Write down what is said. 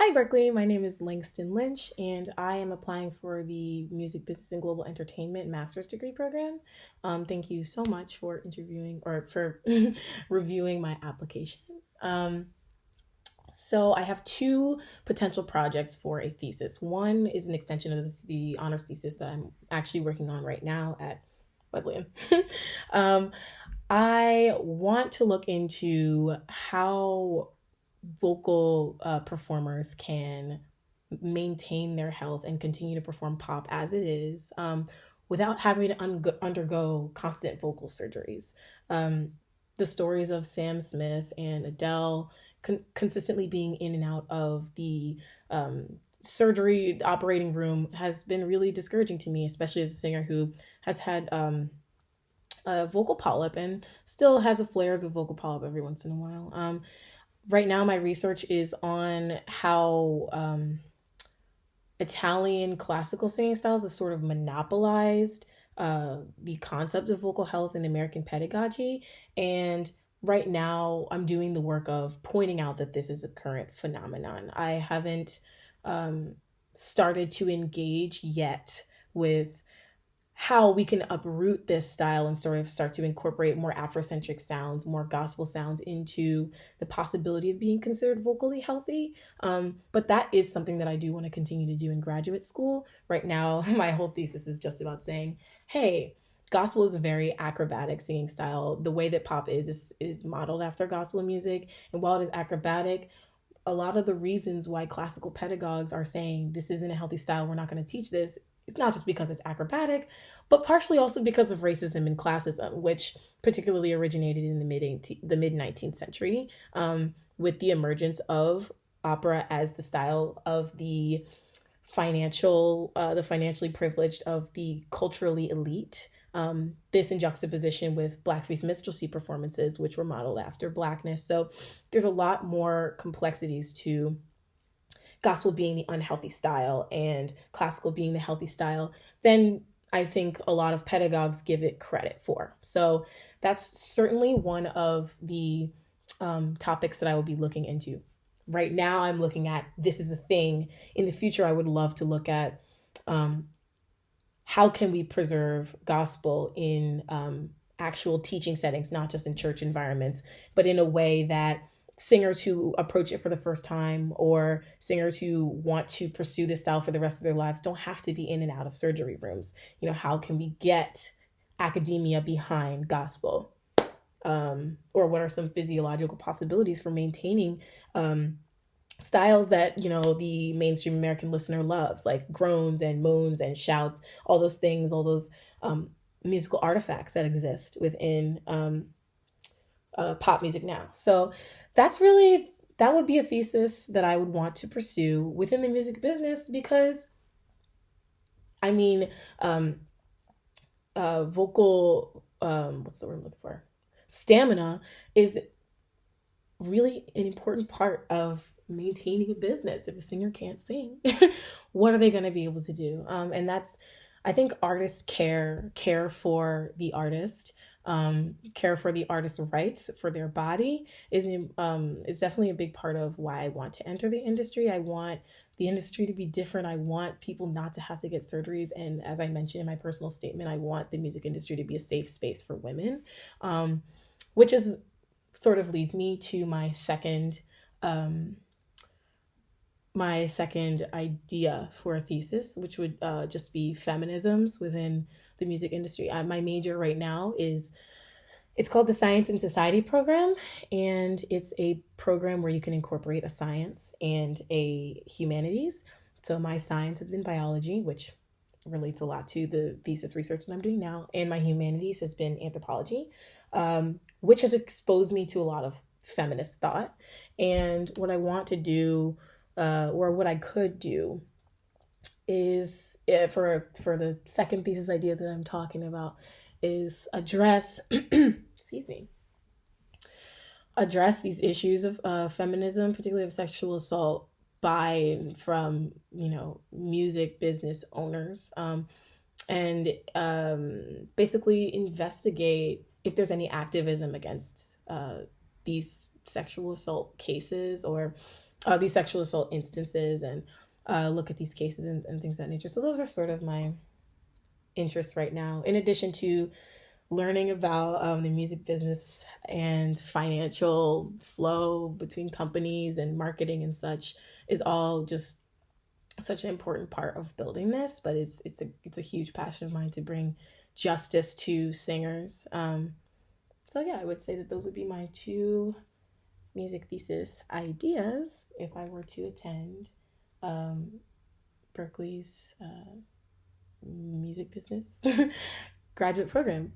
Hi, Berklee. My name is Langston Lynch, and I am applying for the Music Business and Global Entertainment Master's Degree Program. Thank you so much for interviewing or for reviewing my application. Um, so I have two potential projects for a thesis. One is an extension of the honors thesis that I'm actually working on right now at Wesleyan. um, I want to look into how vocal performers can maintain their health and continue to perform pop as it is without having to undergo constant vocal surgeries. Um, the stories of Sam Smith and Adele consistently being in and out of the surgery operating room has been really discouraging to me, especially as a singer who has had a vocal polyp and still has a flares of vocal polyp every once in a while. Right now, my research is on how Italian classical singing styles have sort of monopolized the concept of vocal health in American pedagogy. And right now, I'm doing the work of pointing out that this is a current phenomenon. I haven't started to engage yet with how we can uproot this style and sort of start to incorporate more Afrocentric sounds, more gospel sounds into the possibility of being considered vocally healthy. But that is something that I do want to continue to do in graduate school. Right now, my whole thesis is just about saying, hey, gospel is a very acrobatic singing style. The way that pop is modeled after gospel music. And while it is acrobatic, a lot of the reasons why classical pedagogues are saying this isn't a healthy style, we're not going to teach this, it's not just because it's acrobatic, but partially also because of racism and classism, which particularly originated in the mid 19th century with the emergence of opera as the style of the financially privileged, of the culturally elite. This in juxtaposition with blackface minstrelsy performances, which were modeled after blackness. So there's a lot more complexities to gospel being the unhealthy style and classical being the healthy style than I think a lot of pedagogues give it credit for. So that's certainly one of the topics that I will be looking into. Right now, I'm looking at this is a thing. In the future, I would love to look at how can we preserve gospel in actual teaching settings, not just in church environments, but in a way that singers who approach it for the first time or singers who want to pursue this style for the rest of their lives don't have to be in and out of surgery rooms. How can we get academia behind gospel? Or what are some physiological possibilities for maintaining styles that the mainstream American listener loves, like groans and moans and shouts, all those things, all those musical artifacts that exist within pop music now. So that would be a thesis that I would want to pursue within the music business because, I mean, vocal, what's the word I'm looking for? Stamina is really an important part of maintaining a business. If a singer can't sing, what are they going to be able to do? And that's, I think artists care for the artist, care for the artist's rights for their body is definitely a big part of why I want to enter the industry. I want the industry to be different. I want people not to have to get surgeries. And as I mentioned in my personal statement, I want the music industry to be a safe space for women, which is sort of leads me to my second idea for a thesis, which would just be feminisms within the music industry. My major right now it's called the Science and Society program, and it's a program where you can incorporate a science and a humanities. So my science has been biology, which relates a lot to the thesis research that I'm doing now, and my humanities has been anthropology, which has exposed me to a lot of feminist thought. And what I want to do, or what I could do, is for the second thesis idea that I'm talking about, is address excuse me, address these issues of feminism, particularly of sexual assault, by and from music business owners, and basically investigate if there's any activism against these sexual assault cases, or these sexual assault instances and look at these cases and things of that nature. So those are sort of my interests right now, in addition to learning about the music business and financial flow between companies and marketing and such is all just such an important part of building this. But it's a huge passion of mine to bring justice to singers. So yeah, I would say that those would be my two music thesis ideas if I were to attend um, Berklee's music business graduate program.